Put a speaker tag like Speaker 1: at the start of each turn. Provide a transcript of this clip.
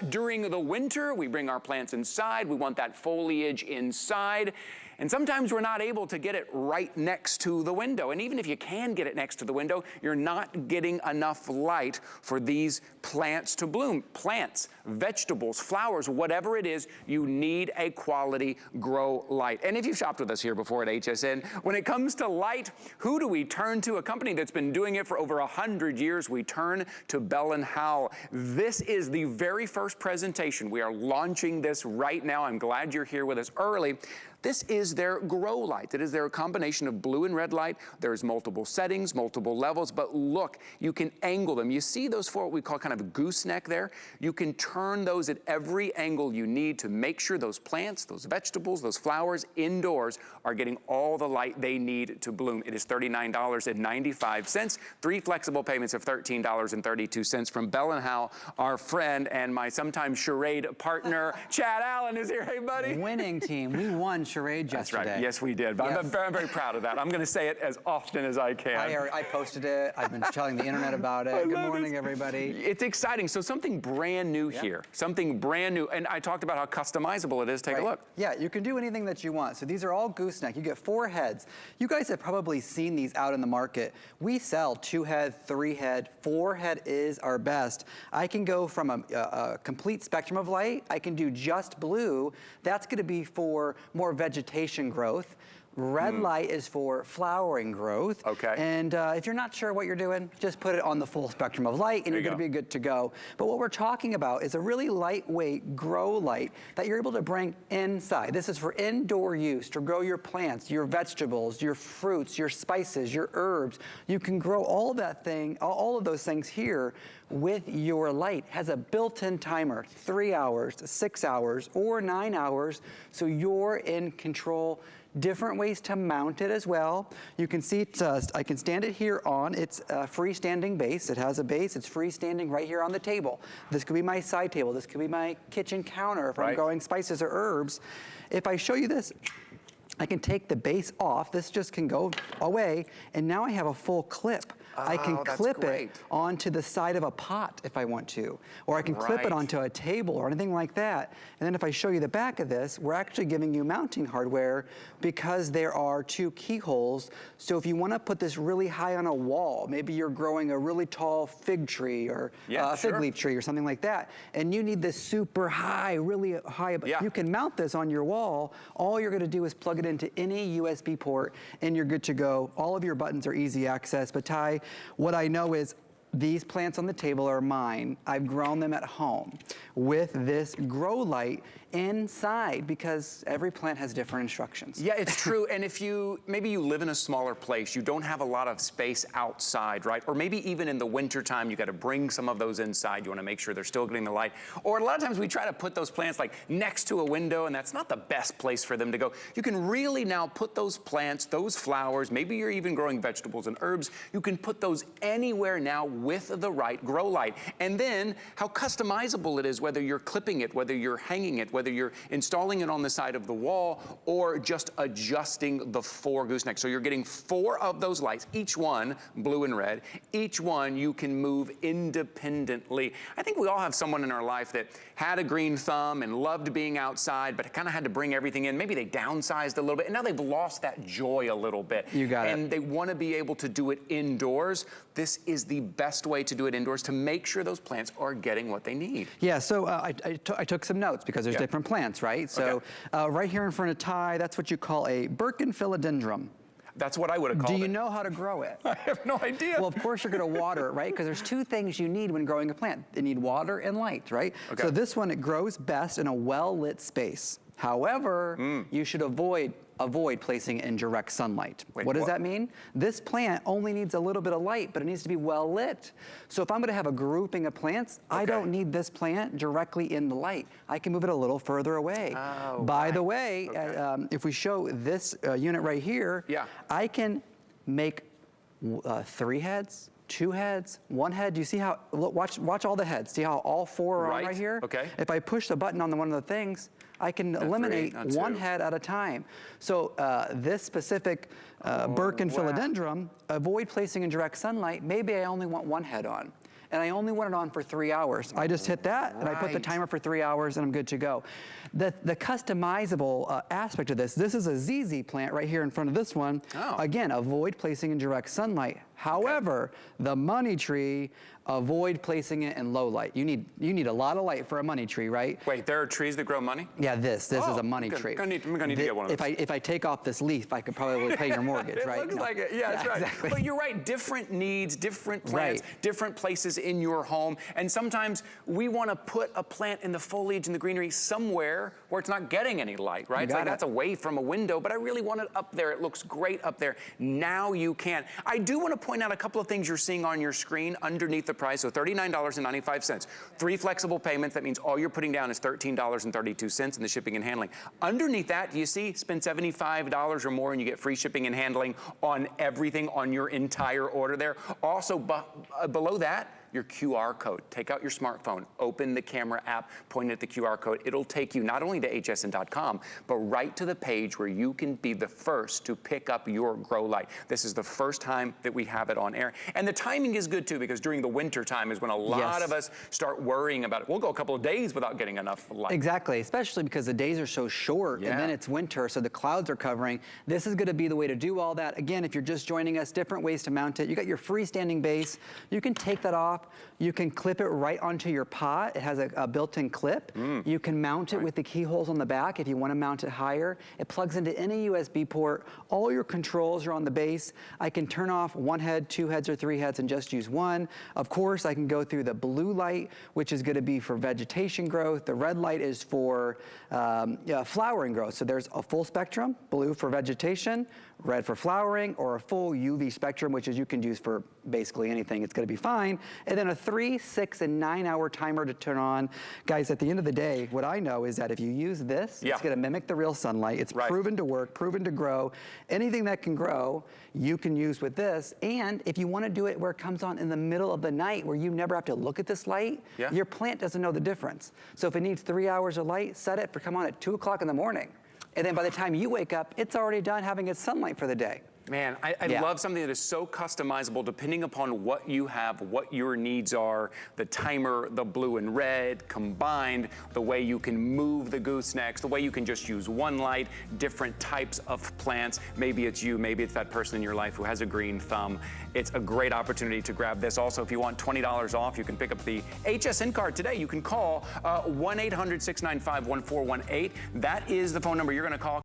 Speaker 1: During the winter, we bring our plants inside. We want that foliage inside. And sometimes we're not able to get it right next to the window. And even if you can get it next to the window, you're not getting enough light for these plants to bloom. Plants, vegetables, flowers, whatever it is, you need a quality grow light. And if you've shopped with us here before at HSN, when it comes to light, who do we turn to? A company that's been doing it for over 100 years. We turn to Bell & Howell. This is the very first presentation. We are launching this right now. I'm glad you're here with us early. This is their grow light. It is their combination of blue and red light. There's multiple settings, multiple levels, but look, you can angle them. You see those four, what we call kind of gooseneck there? You can turn those at every angle you need to make sure those plants, those vegetables, those flowers indoors are getting all the light they need to bloom. It is $39.95, 3 flexible payments of $13.32 from Bell & Howell. Our friend and my sometimes charade partner, Chad Allen, is here. Hey, buddy.
Speaker 2: Winning team. We won charade yesterday.
Speaker 1: That's right. Yes, we did. But yes. I'm very proud of that. I'm going to say it as often as I can.
Speaker 2: I posted it. I've been telling the internet about it. Good morning, everybody.
Speaker 1: It's exciting. So something brand new here. Something brand new. And I talked about how customizable it is. Take a look.
Speaker 2: Yeah, you can do anything that you want. So these are all gooseneck. You get 4 heads. You guys have probably seen these out in the market. We sell 2 head, 3 head, 4 head is our best. I can go from a complete spectrum of light. I can do just blue. That's going to be for more vegetation growth. Red light is for flowering growth.
Speaker 1: Okay.
Speaker 2: And if you're not sure what you're doing, just put it on the full spectrum of light and you're gonna be good to go. But what we're talking about is a really lightweight grow light that you're able to bring inside. This is for indoor use, to grow your plants, your vegetables, your fruits, your spices, your herbs. You can grow all of those things here with your light. Has a built-in timer, 3 hours, 6 hours, or 9 hours, so you're in control. Different ways to mount it as well. You can see I can stand it here on its freestanding base. It has a base, it's freestanding right here on the table. This could be my side table. This could be my kitchen counter if I'm growing spices or herbs. If I show you this, I can take the base off. This just can go away, and now I have a full clip. I can clip it onto the side of a pot if I want to, or I can clip it onto a table or anything like that. And then if I show you the back of this, we're actually giving you mounting hardware because there are 2 keyholes. So if you want to put this really high on a wall, maybe you're growing a really tall fig tree or a fig leaf tree or something like that, and you need this super high, really high, you can mount this on your wall. All you're going to do is plug it into any USB port and you're good to go. All of your buttons are easy access. But Ty, what I know is these plants on the table are mine. I've grown them at home with this grow light inside because every plant has different instructions.
Speaker 1: Yeah, it's true. And if maybe you live in a smaller place, you don't have a lot of space outside, right? Or maybe even in the winter time, you got to bring some of those inside. You want to make sure they're still getting the light. Or a lot of times we try to put those plants like next to a window, and that's not the best place for them to go. You can really now put those plants, those flowers, maybe you're even growing vegetables and herbs, you can put those anywhere now with the right grow light. And then how customizable it is, whether you're clipping it, whether you're hanging it, whether you're installing it on the side of the wall, or just adjusting the 4 gooseneck. So you're getting 4 of those lights, each one blue and red. Each one you can move independently. I think we all have someone in our life that had a green thumb and loved being outside, but kind of had to bring everything in. Maybe they downsized a little bit, and now they've lost that joy a little bit.
Speaker 2: You got it.
Speaker 1: And they want to be able to do it indoors. This is the best way to do it indoors to make sure those plants are getting what they need.
Speaker 2: Yeah, so I took some notes because there's different plants, right? So right here in front of Ty, that's what you call a Birkin philodendron.
Speaker 1: That's what I would have called it.
Speaker 2: Do you know how to grow it?
Speaker 1: I have no idea.
Speaker 2: Well, of course you're gonna water it, right? Because there's 2 things you need when growing a plant. They need water and light, right? So this one, it grows best in a well-lit space. However, you should avoid placing it in direct sunlight. What does that mean? This plant only needs a little bit of light, but it needs to be well lit. So if I'm gonna have a grouping of plants, I don't need this plant directly in the light. I can move it a little further away. By the way, if we show this unit right here, I can make 3 heads, 2 heads, 1 head. Do you see how, look, watch all the heads. See how all 4 are on right here? If I push the button on one of the things, I can eliminate 1 head at a time. So this specific Birkin philodendron, avoid placing in direct sunlight. Maybe I only want 1 head on. and I only want it on for 3 hours. I just hit that, and I put the timer for 3 hours, and I'm good to go. The customizable aspect of this is a ZZ plant right here in front of this one. Again, avoid placing in direct sunlight. However, the money tree, avoid placing it in low light. You need a lot of light for a money tree, right?
Speaker 1: Wait, there are trees that grow money?
Speaker 2: Yeah, this is a money tree.
Speaker 1: I'm gonna need to get one of those.
Speaker 2: If I take off this leaf, I could probably pay your mortgage,
Speaker 1: It
Speaker 2: right?
Speaker 1: looks like it. Yeah, that's right.
Speaker 2: Exactly.
Speaker 1: But you're right. Different needs, different plants, different places in your home, and sometimes we want to put a plant in the foliage and the greenery somewhere where it's not getting any light, right? It's like that's away from a window, but I really want it up there. It looks great up there. Now you can. I do want to point out a couple of things you're seeing on your screen underneath the price. So $39.95. 3 flexible payments. That means all you're putting down is $13.32 in the shipping and handling. Underneath that, do you see? Spend $75 or more and you get free shipping and handling on everything on your entire order there. Also, below that, your QR code. Take out your smartphone, open the camera app, point it at the QR code. It'll take you not only to hsn.com, but right to the page where you can be the first to pick up your grow light. This is the first time that we have it on air. And the timing is good too, because during the winter time is when a lot of us start worrying about it. We'll go a couple of days without getting enough light.
Speaker 2: Exactly, especially because the days are so short and then it's winter, so the clouds are covering. This is gonna be the way to do all that. Again, if you're just joining us, different ways to mount it. You got your freestanding base. You can take that off. You can clip it right onto your pot. It has a built-in clip. You can mount it with the keyholes on the back if you want to mount it higher. It plugs into any USB port. All your controls are on the base. I can turn off 1 head, 2 heads, or 3 heads and just use one. Of course, I can go through the blue light, which is going to be for vegetation growth. The red light is for flowering growth. So there's a full spectrum, blue for vegetation, red for flowering, or a full UV spectrum, which is you can use for basically anything. It's going to be fine. And then a 3, 6, and 9 hour timer to turn on. Guys, at the end of the day, what I know is that if you use this, it's going to mimic the real sunlight. It's proven to work, proven to grow. Anything that can grow, you can use with this. And if you want to do it where it comes on in the middle of the night, where you never have to look at this light, your plant doesn't know the difference. So if it needs 3 hours of light, set it for come on at 2 o'clock in the morning. And then by the time you wake up, it's already done having its sunlight for the day.
Speaker 1: Man, I love something that is so customizable depending upon what you have, what your needs are, the timer, the blue and red combined, the way you can move the goosenecks, the way you can just use one light, different types of plants. Maybe it's you, maybe it's that person in your life who has a green thumb. It's a great opportunity to grab this. Also, if you want $20 off, you can pick up the HSN card today. You can call 1-800-695-1418. That is the phone number you're going to call.